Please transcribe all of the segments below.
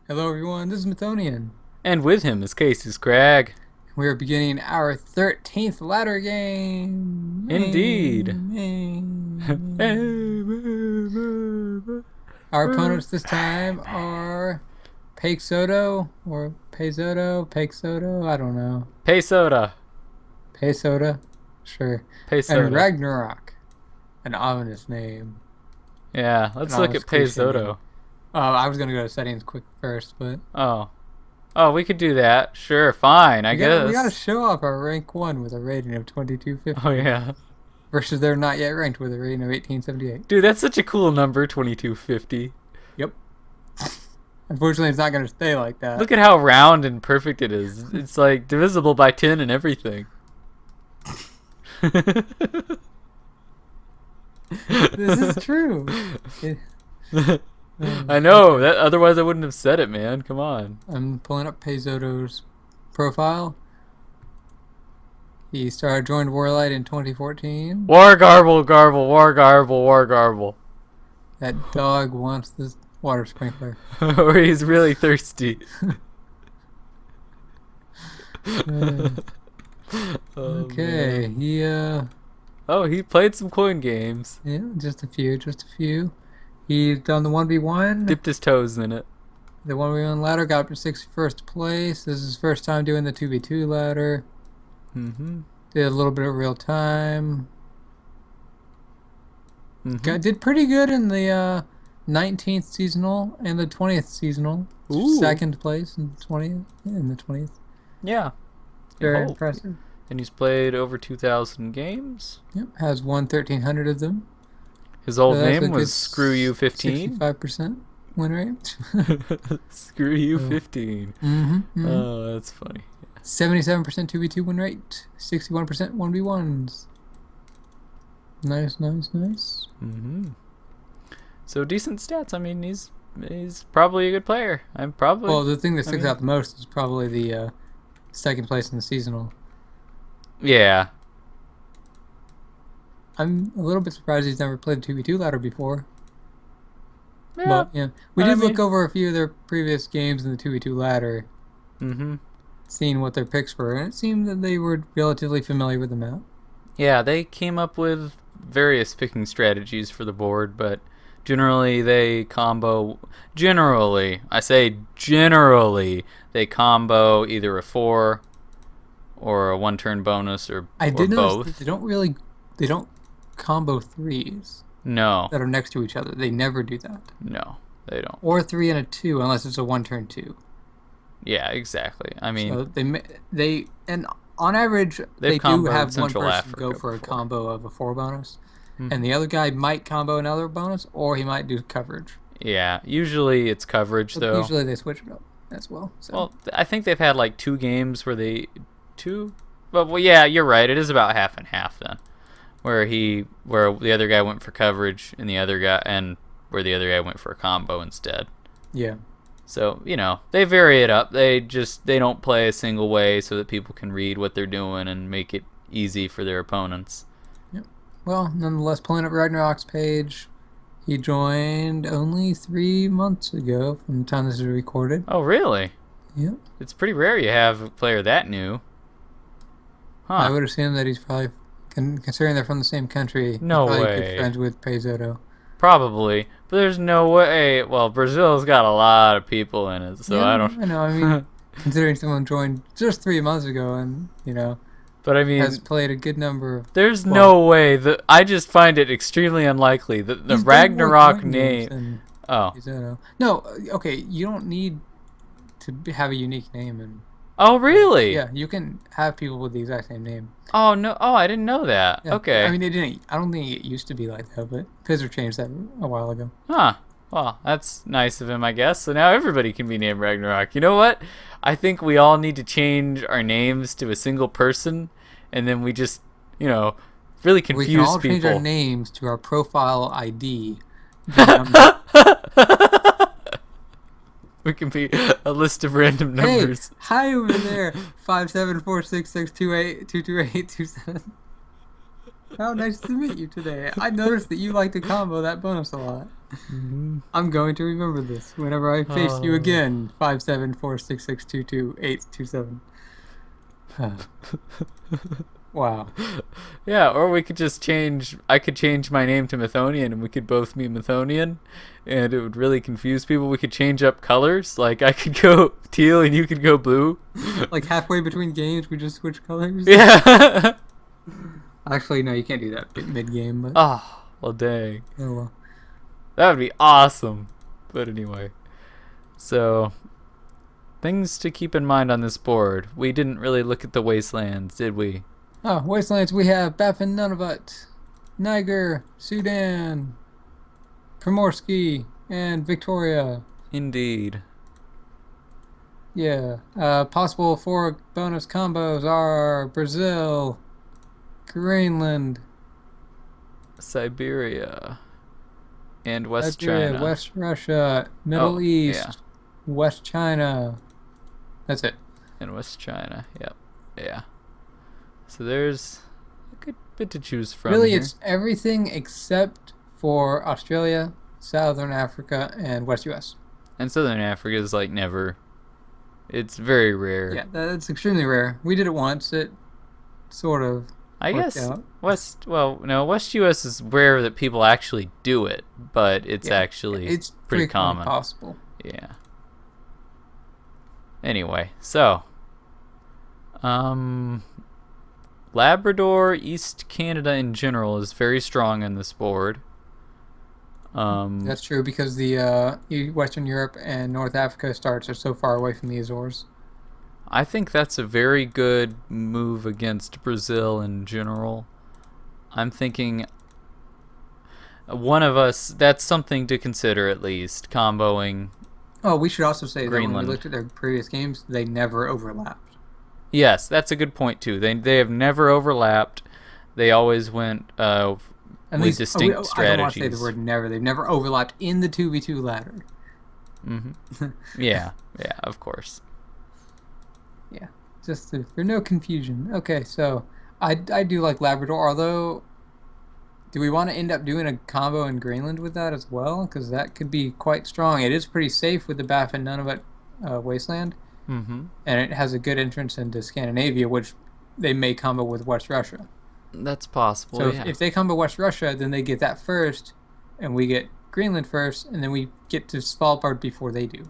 Hello everyone, this is Mathonian. And with him is kcscrag. We are beginning our 13th ladder game. Indeed. Our opponents this time are Peixoto, I don't know. Peixoto. Peixoto, sure. And Peixoto. Ragnarok, an ominous name. Yeah, let's look at Peixoto. I was gonna go to settings quick first, but Oh, we could do that. Sure, fine, I guess. we gotta show off our rank 1 with a rating of 2250. Oh, yeah. Versus they're not yet ranked with a rating of 1878. Dude, that's such a cool number, 2250. Yep. Unfortunately, it's not going to stay like that. Look at how round and perfect it is. It's like divisible by 10 and everything. This is true. I know. That otherwise I wouldn't have said it, man. Come on. I'm pulling up Peixoto's profile. He joined WarLight in 2014. War garble. That dog wants this water sprinkler. Or he's really thirsty. Okay, man. He played some coin games. Yeah, just a few. He's done the 1v1. Dipped his toes in it. The 1v1 ladder, got up to 61st place. This is his first time doing the 2v2 ladder. Mm-hmm. Did a little bit of real time. Did pretty good in the 19th seasonal and the 20th seasonal. Ooh. Second place in the 20th. Yeah. Very impressive. And he's played over 2,000 games. Yep, has won 1,300 of them. His old name was Screw You 15. 65% win rate. Screw You 15. Oh, that's funny. 77% 2v2 win rate. 61% 1v1s. Nice. So decent stats. I mean, he's probably a good player. Well, the thing that sticks out the most is probably the second place in the seasonal. Yeah. I'm a little bit surprised he's never played 2v2 ladder before. Yeah. But yeah, we did look over a few of their previous games in the 2v2 ladder. Seeing what their picks were, and it seemed that they were relatively familiar with the map. Yeah, they came up with various picking strategies for the board, but generally they combo. Generally, they combo either a 4 or a 1-turn bonus or both. They don't combo 3s. No. That are next to each other. They never do that. No, they don't. Or 3 and a 2, unless it's a 1-turn 2. Yeah, exactly. I mean, so they and on average they do have one person Africa go for a combo of a 4 bonus, and the other guy might combo another bonus, or he might do coverage. Yeah, usually it's coverage though. Usually they switch it up as well. So. Well, I think they've had like 2 games where well, yeah, you're right. It is about half and half then, where the other guy went for coverage and where the other guy went for a combo instead. Yeah. So, they vary it up. They don't play a single way so that people can read what they're doing and make it easy for their opponents. Yep. Well, nonetheless, pulling up Ragnarok's page, he joined only 3 months ago from the time this is recorded. Oh, really? Yep. It's pretty rare you have a player that new. Huh. I would assume that he's probably, considering they're from the same country, no he's probably way. good friends with Peixoto. Probably, but there's no way. Well, Brazil's got a lot of people in it, so yeah, I don't. I know. I mean, considering someone joined just 3 months ago, and but I mean, has played a good number of. There's no way that I just find it extremely unlikely that the Ragnarok name. Peixoto. No, okay, you don't need to have a unique name and. Oh, really? Yeah, you can have people with the exact same name. Oh no! Oh, I didn't know that. Yeah. Okay. I mean, they didn't. I don't think it used to be like that, but Pizzer changed that a while ago. Huh. Well, that's nice of him, I guess. So now everybody can be named Ragnarok. You know what? I think we all need to change our names to a single person, and then we just, really confuse people. We can all change our names to our profile ID. We can be a list of random numbers. Hey, hi over there, 5746628222827. How nice to meet you today. I noticed that you like to combo that bonus a lot. I'm going to remember this whenever I face you again. 57466222827. Wow. Yeah, or we could just change. I could change my name to Mythonian, and we could both be Mythonian, and it would really confuse people. We could change up colors. Like I could go teal, and you could go blue. Like halfway between games, we just switch colors. Yeah. Actually, no, you can't do that mid game. But Oh, well, dang. oh well. That would be awesome. But anyway, so things to keep in mind on this board. We didn't really look at the wastelands, did we? Oh, wastelands. We have Baffin Nunavut, Niger, Sudan, Primorsky, and Victoria. Indeed. Yeah. Possible 4 bonus combos are Brazil, Greenland, Siberia, and West Siberia, China. West Russia, Middle East, yeah. West China. That's it. And West China. Yep. Yeah. So there's a good bit to choose from. Really, here. it's everything except for Australia, Southern Africa, and West US. And Southern Africa is like never. It's very rare. Yeah, that's extremely rare. We did it once. It sort of I worked guess out. West. Well, no, West US is rare that people actually do it, but it's actually it's pretty common. Possible. Yeah. Anyway, so Labrador, East Canada in general is very strong on this board. That's true because the Western Europe and North Africa starts are so far away from the Azores. I think that's a very good move against Brazil in general. I'm thinking one of us, that's something to consider at least, comboing. Oh, we should also say Greenland. that when we looked at their previous games, they never overlapped. Yes, that's a good point too. They have never overlapped. They always went with distinct strategies. I don't want to say the word never. They've never overlapped in the 2v2 ladder. Yeah, of course. Yeah, just for no confusion. Okay, so I do like Labrador, although do we want to end up doing a combo in Greenland with that as well? Because that could be quite strong. It is pretty safe with the Baffin Nunavut wasteland. And it has a good entrance into Scandinavia, which they may combo with West Russia. That's possible. So yeah. if they combo West Russia, then they get that first, and we get Greenland first, and then we get to Svalbard before they do.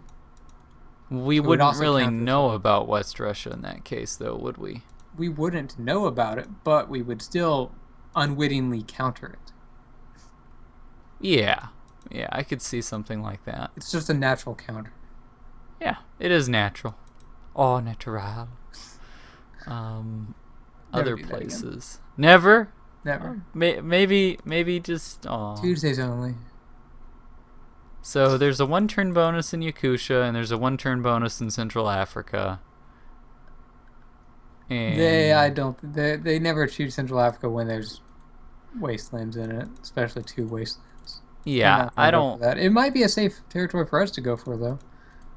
We wouldn't really know about West Russia in that case, though, would we? We wouldn't know about it, but we would still unwittingly counter it. Yeah, I could see something like that. It's just a natural counter. Yeah, it is natural. Au natural. Other places. Never? Never. Maybe just... Tuesdays only. So there's a 1-turn bonus in Yakutia, and there's a 1-turn bonus in Central Africa. And They never achieve Central Africa when there's wastelands in it, especially 2 wastelands. Yeah, I don't... It might be a safe territory for us to go for, though.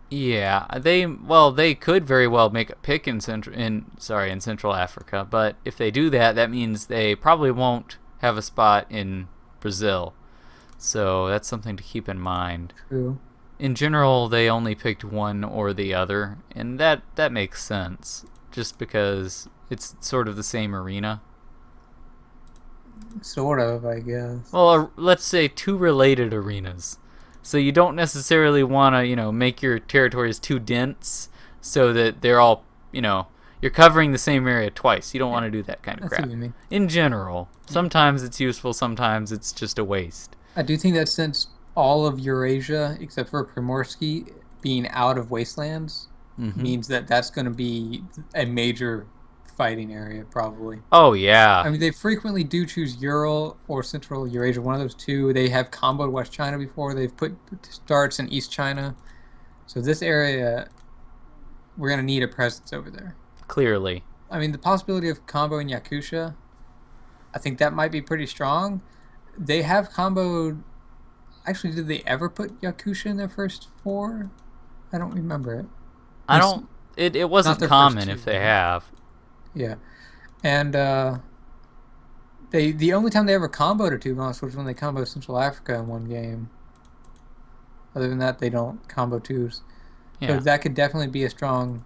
Yeah, they could very well make a pick in Central Africa, but if they do that, that means they probably won't have a spot in Brazil. So that's something to keep in mind. True. In general, they only picked one or the other, and that makes sense, just because it's sort of the same arena. Sort of, I guess. Well, let's say 2 related arenas. So you don't necessarily want to, make your territories too dense so that they're all, you're covering the same area twice. You don't want to do that kind of crap. What you mean. In general, sometimes it's useful, sometimes it's just a waste. I do think that since all of Eurasia, except for Primorsky, being out of wastelands, means that that's going to be a major fighting area, probably. Oh, yeah. I mean, they frequently do choose Ural or Central Eurasia, one of those two. They have comboed West China before. They've put starts in East China. So this area, we're going to need a presence over there. Clearly. I mean, the possibility of comboing Yakutia, I think that might be pretty strong. They have comboed... Actually, did they ever put Yakutia in their first 4? I don't remember it. It wasn't common if they have. Yeah. And the only time they ever comboed a two bounce was when they comboed Central Africa in one game. Other than that, they don't combo twos. So Yeah. that could definitely be a strong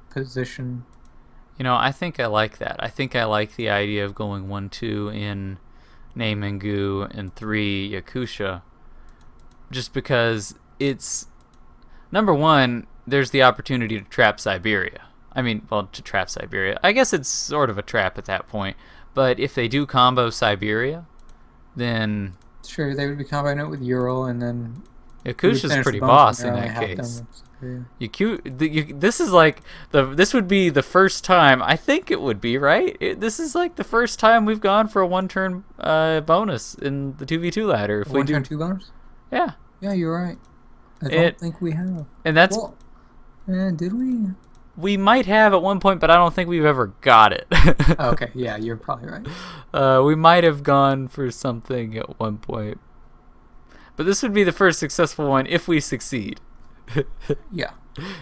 position. I think I like that. I think I like the idea of going 1-2 in Neimangu and 3 Yakusha. Just because it's number one, there's the opportunity to trap Siberia. I mean, well, to trap Siberia. I guess it's sort of a trap at that point. But if they do combo Siberia, then Sure, they would be comboing it with Ural, and then we would Yakusha's finish the pretty bonus when boss they're in only that half case. done with Siberia. This is like this would be the first time. I think it would be right. This is like the first time we've gone for a one-turn bonus in the 2v2 ladder. If we One do, turn two bonus? yeah, Yeah, you're right. I don't think we have. and that's Well, did we? we might have at one point, but I don't think we've ever got it. Oh, okay, yeah, you're probably right. We might have gone for something at one point, but this would be the first successful one if we succeed. Yeah.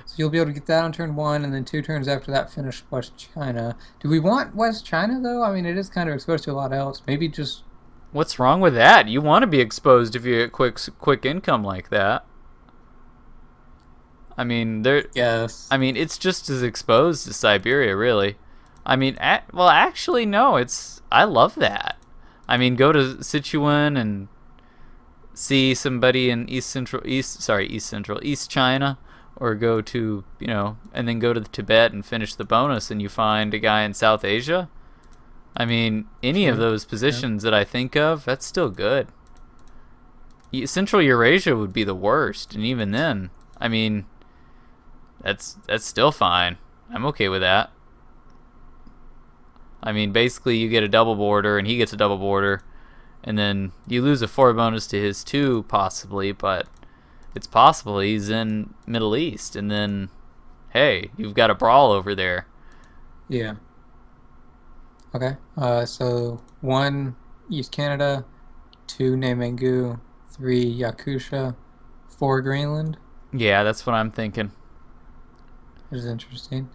So you'll be able to get that on turn one, and then 2 turns after that finish West China. Do we want West China, though? I mean, it is kind of exposed to a lot else. Maybe just... What's wrong with that? You want to be exposed if you get quick income like that. I mean, Yes. I mean, it's just as exposed as Siberia, really. I mean, well, actually, no. I love that. I mean, go to Sichuan and see somebody in East China, or go to and then go to Tibet and finish the bonus, and you find a guy in South Asia. I mean, any of those positions that I think of, that's still good. Central Eurasia would be the worst, and even then, I mean, that's still fine. I'm okay with that. I mean, basically, you get a double border, and he gets a double border, and then you lose a 4 bonus to his 2, possibly, but it's possible he's in Middle East, and then, hey, you've got a brawl over there. Yeah. Okay. So 1 East Canada, 2 Neimangu, 3 Yakusha, 4 Greenland. Yeah, that's what I'm thinking. Which is interesting.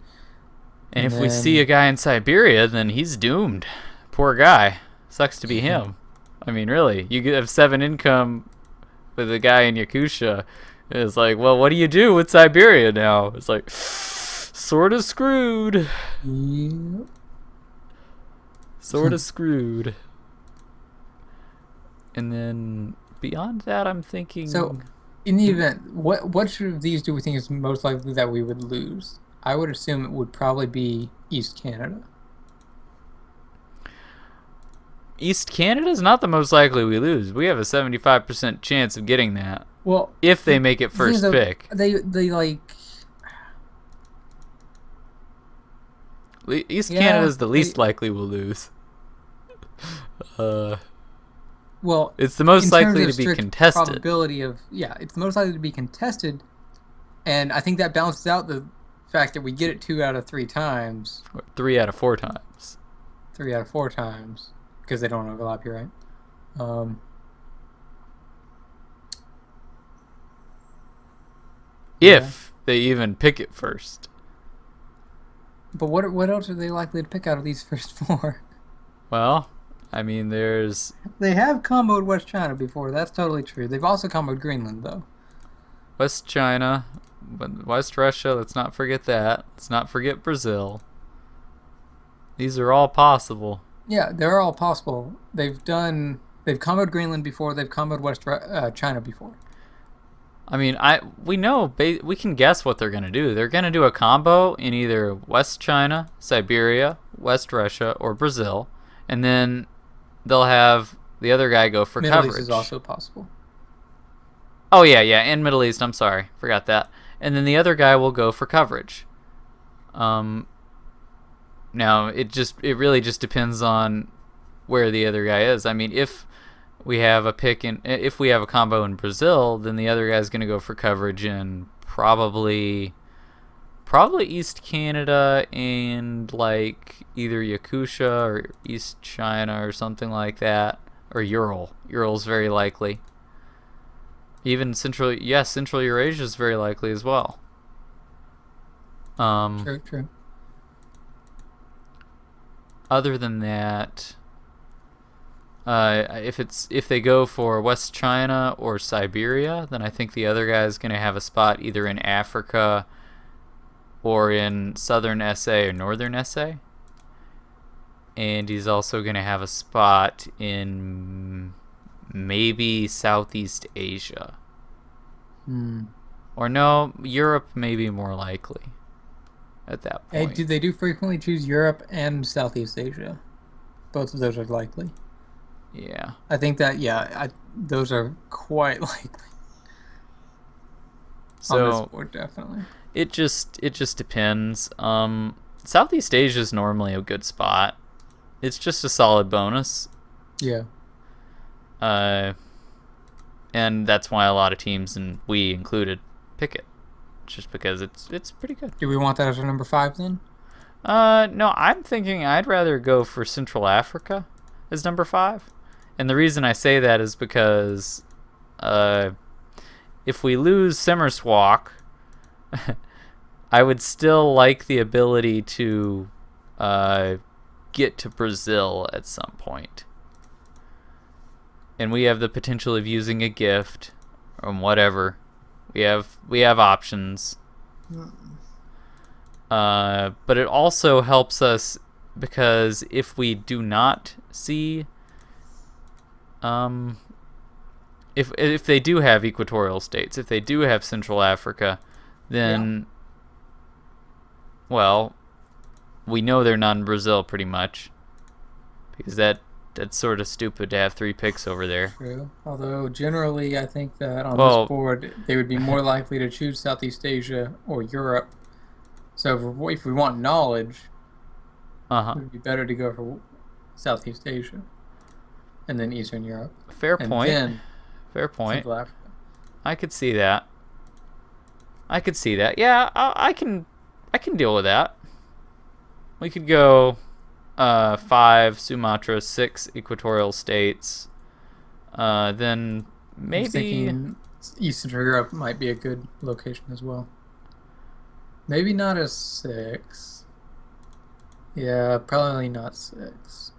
And if we see a guy in Siberia, then he's doomed. Poor guy. Sucks to be him. I mean, really, you have 7 income with a guy in Yakusha. It's like, well, what do you do with Siberia now? It's like, sort of screwed. Yep. Sort of screwed. And then beyond that, I'm thinking. So, in the event, what of these do we think is most likely that we would lose? I would assume it would probably be East Canada. East Canada is not the most likely we lose. We have a 75% chance of getting that. Well, if they make it first pick. They like... East Canada is the least likely we'll lose. Well, it's the most likely to be contested. Probability of it's the most likely to be contested, and I think that balances out the fact that we get it 2 out of 3 times. Or 3 out of 4 times. 3 out of 4 times, because they don't overlap. You're right. If they even pick it first. But what else are they likely to pick out of these first 4? Well, I mean, They have comboed West China before. That's totally true. They've also comboed Greenland, though. West China, West Russia. Let's not forget that. Let's not forget Brazil. These are all possible. Yeah, they're all possible. They've comboed Greenland before. They've comboed West China before. I mean, we can guess what they're going to do. They're going to do a combo in either West China, Siberia, West Russia, or Brazil, and then they'll have the other guy go for Middle coverage. East is also possible. Oh, yeah, and Middle East. I'm sorry. Forgot that. And then the other guy will go for coverage. Now, it really just depends on where the other guy is. I mean, if we have a combo in Brazil, then the other guy's going to go for coverage in probably East Canada and like either Yakusha or East China or something like that, or Ural. Ural's very likely. Even Central Eurasia is very likely as well. True. Other than that, If they go for West China or Siberia, then I think the other guy is going to have a spot either in Africa or in Southern SA or Northern SA. And he's also going to have a spot in maybe Southeast Asia. Or no, Europe may be more likely at that Hey, point. they do frequently choose Europe and Southeast Asia. Both of those are likely. Yeah. I think that, those are quite likely on this So board, definitely. it just depends. Southeast Asia is normally a good spot. It's just a solid bonus. Yeah. And that's why a lot of teams, and we included, pick it. Just because it's pretty good. Do we want that as our number 5 then? No, I'm thinking I'd rather go for Central Africa as number 5. And the reason I say that is because if we lose Semerswalk, I would still like the ability to get to Brazil at some point. And we have the potential of using a gift or whatever. We have options. But it also helps us because if we do not see if they do have equatorial states, if they do have Central Africa, then well, we know they're not in Brazil pretty much because that's sort of stupid to have 3 picks over there. True. Although generally I think that on this board they would be more likely to choose Southeast Asia or Europe. So if we want knowledge, it would be better to go for Southeast Asia and then Eastern Europe. Fair point. Fair point. Central Africa. I could see that. Yeah, I can deal with that. We could go 5 Sumatra, 6 equatorial states. Then maybe Eastern Europe might be a good location as well. Maybe not a 6. Yeah, probably not 6.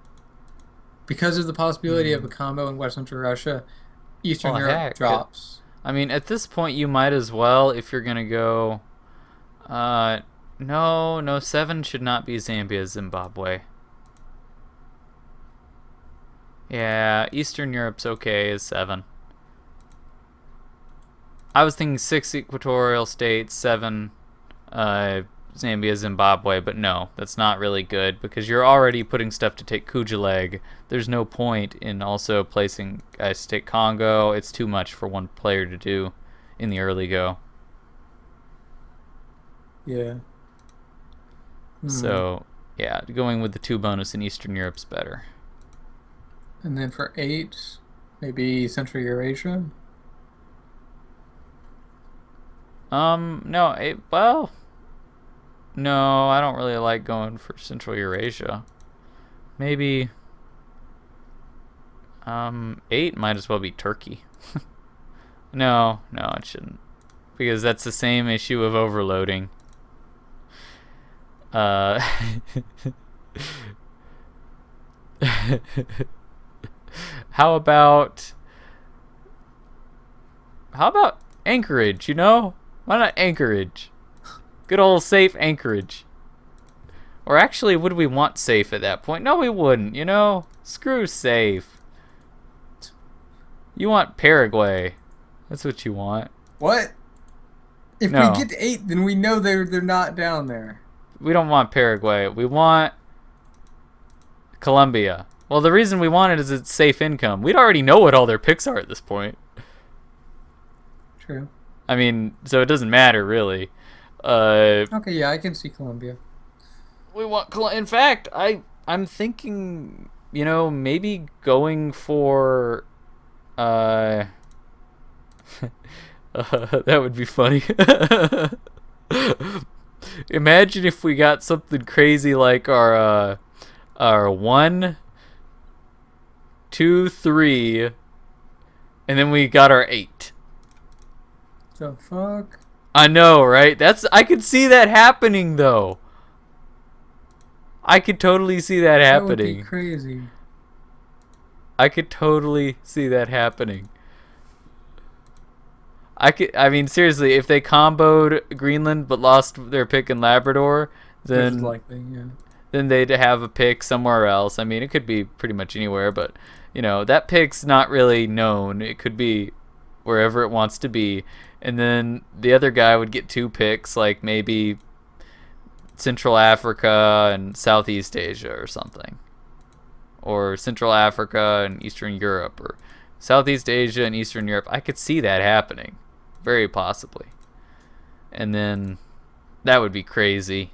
Because of the possibility of a combo in West Central Russia, Eastern Europe drops. I mean, at this point, you might as well, if you're going to go... No, 7 should not be Zambia, Zimbabwe. Yeah, Eastern Europe's okay as 7. I was thinking 6 equatorial states, 7 Zambia, Zimbabwe, but no, that's not really good because you're already putting stuff to take Kujaleg. There's no point in also placing guys to take Congo. It's too much for one player to do in the early go. Yeah. So, yeah, going with the 2 bonus in Eastern Europe's better. And then for 8, maybe Central Eurasia? No, I don't really like going for Central Eurasia. Maybe 8 might as well be Turkey. No, it shouldn't. Because that's the same issue of overloading. How about Anchorage, Why not Anchorage? Good old safe Anchorage. Or actually, would we want safe at that point? No, we wouldn't, Screw safe. You want Paraguay. That's what you want. What? If we get to 8, then we know they're not down there. We don't want Paraguay. We want Colombia. Well, the reason we want it is it's safe income. We'd already know what all their picks are at this point. True. I mean, so it doesn't matter, really. Okay, yeah, I can see Colombia. We want in fact, I'm thinking, maybe going for that would be funny. Imagine if we got something crazy like our 1, 2, 3, and then we got our 8. The fuck? I know, right? I could see that happening, though. I could totally see that happening. That would be crazy. I could totally see that happening. I mean, seriously, if they comboed Greenland but lost their pick in Labrador, Which is then likely, yeah. then they'd have a pick somewhere else. I mean, it could be pretty much anywhere, but that pick's not really known. It could be wherever it wants to be, and then the other guy would get 2 picks, like maybe Central Africa and Southeast Asia or something, or Central Africa and Eastern Europe, or Southeast Asia and Eastern Europe. I could see that happening, very possibly, and then that would be crazy.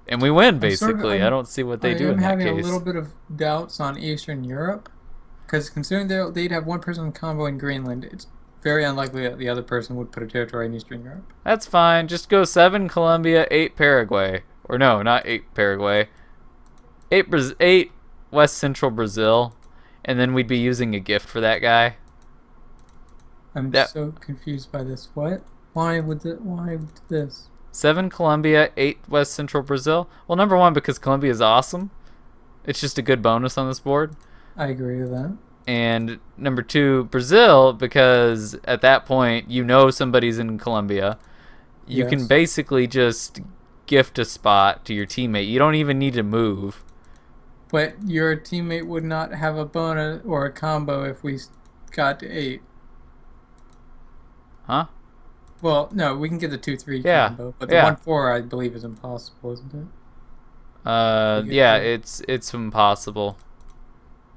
And we win, basically. I don't see what they do in that case. I'm having a little bit of doubts on Eastern Europe, because considering they'd have one person combo in Greenland, it's very unlikely that the other person would put a territory in Eastern Europe. That's fine. Just go 7 Colombia, 8 Paraguay. Or no, not 8 Paraguay. 8 West Central Brazil. And then we'd be using a gift for that guy. I'm so confused by this. What? Why this? 7 Colombia, 8 West Central Brazil. Well, number 1, because Colombia is awesome. It's just a good bonus on this board. I agree with that. And number 2, Brazil, because at that point, somebody's in Colombia. You can basically just gift a spot to your teammate. You don't even need to move. But your teammate would not have a bonus or a combo if we got to 8. Huh? Well, no, we can get the 2-3 Yeah. combo, but the 1-4 I believe is impossible, isn't it? Yeah, it's impossible.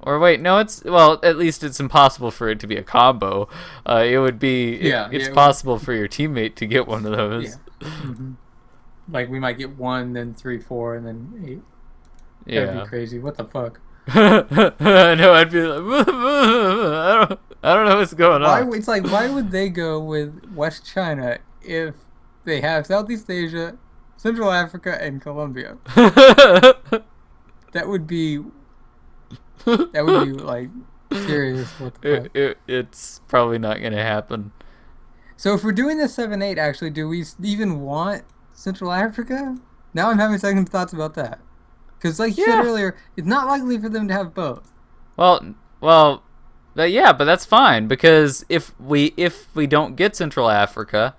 Or wait, no, at least it's impossible for it to be a combo. It would be it's possible for your teammate to get one of those. Yeah. Mm-hmm. Like we might get 1, then 3, 4, and then 8. Yeah. That'd be crazy. What the fuck? I know. I'd be like, I don't know what's going on. It's like, why would they go with West China if they have Southeast Asia, Central Africa, and Colombia? That would be like serious. What the fuck? It's probably not gonna happen. So if we're doing the 7-8, actually, do we even want Central Africa? Now I'm having second thoughts about that. Because, like you said earlier, it's not likely for them to have both. Well, but that's fine, because if we don't get Central Africa,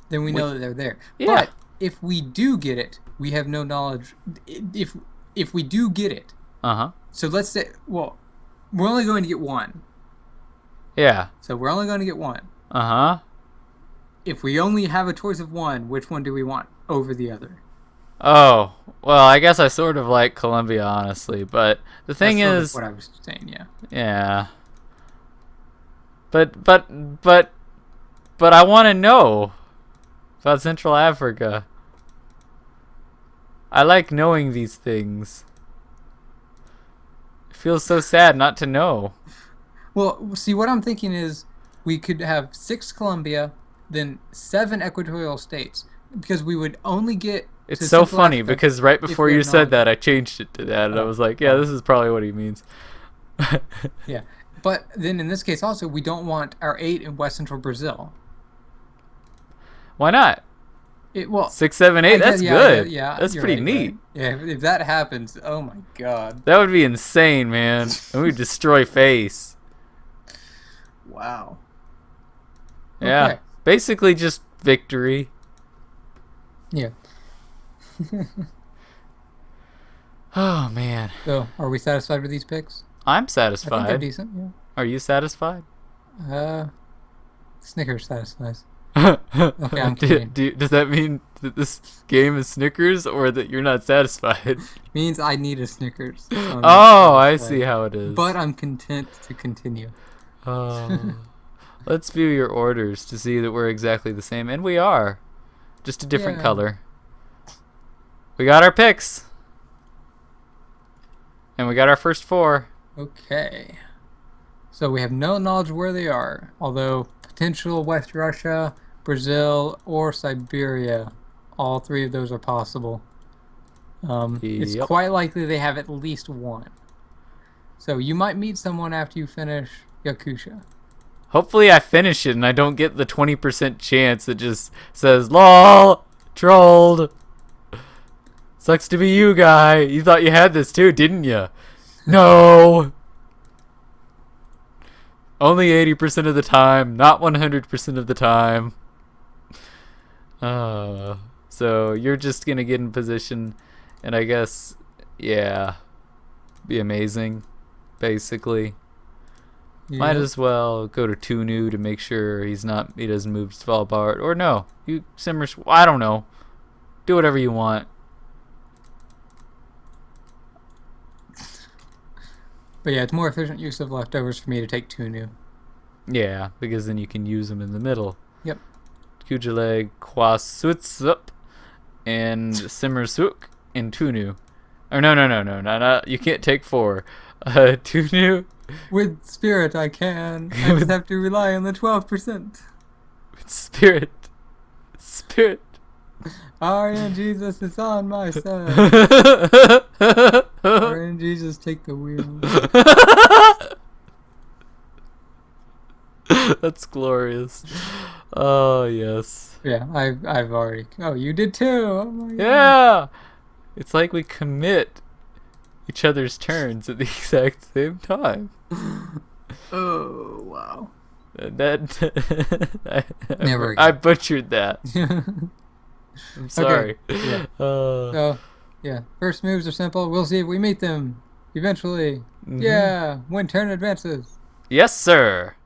then we know that they're there. Yeah. But if we do get it, we have no knowledge. If we do get it, so let's say, we're only going to get 1. Yeah. So we're only going to get 1. If we only have a choice of 1, which one do we want over the other? Oh, well, I guess I sort of like Colombia, honestly, but the thing is, what I was saying, yeah. Yeah. But I want to know about Central Africa. I like knowing these things. It feels so sad not to know. Well, see, what I'm thinking is we could have 6 Colombia, then 7 equatorial states, because we would only get. It's so funny because right before you said that, I changed it to that, and I was like, yeah, this is probably what he means. Yeah. But then in this case also, we don't want our 8 in West Central Brazil. Why not? 6, 7, 8, that's good. Yeah, that's pretty neat. Right. Yeah, if that happens, oh my god. That would be insane, man. And we'd destroy face. Wow. Yeah. Okay. Basically just victory. Yeah. Oh, man. So, are we satisfied with these picks? I'm satisfied. I think they're decent, yeah. Are you satisfied? Snickers satisfies. Okay, I'm kidding. Does that mean that this game is Snickers or that you're not satisfied? Means I need a Snickers. So I see how it is. But I'm content to continue. Let's view your orders to see that we're exactly the same. And we are. Just a different color. We got our picks. And we got our first 4. Okay. So we have no knowledge where they are, although potential West Russia, Brazil, or Siberia, all 3 of those are possible. It's quite likely they have at least 1. So you might meet someone after you finish Yakusha. Hopefully I finish it and I don't get the 20% chance that just says, LOL, trolled. Sucks to be you, guy. You thought you had this too, didn't you? No! Only 80% of the time, not 100% of the time. So you're just gonna get in position, and I guess, yeah, be amazing, basically. Might Yep. as well go to Tunu to make sure he doesn't move to Svalbard. Or no, you simmer. I don't know. Do whatever you want. But yeah, it's more efficient use of leftovers for me to take Tunu. Yeah, because then you can use them in the middle. Yep. Kujaleg, Kwasutsup, and Simmersuk, and Tunu. Or no. You can't take 4. Tunu. With spirit, I can. I just have to rely on the 12%. Spirit. Aryan Jesus is on my side. Aryan Jesus, take the wheel. That's glorious. Oh yes. Yeah, I've already. Oh, you did too. Oh my god. Yeah. It's like we commit each other's turns at the exact same time. Oh wow. Never I again. butchered that. I'm sorry. Okay. Yeah. So, yeah. First moves are simple. We'll see if we meet them eventually. Mhm. Yeah. When turn advances. Yes, sir.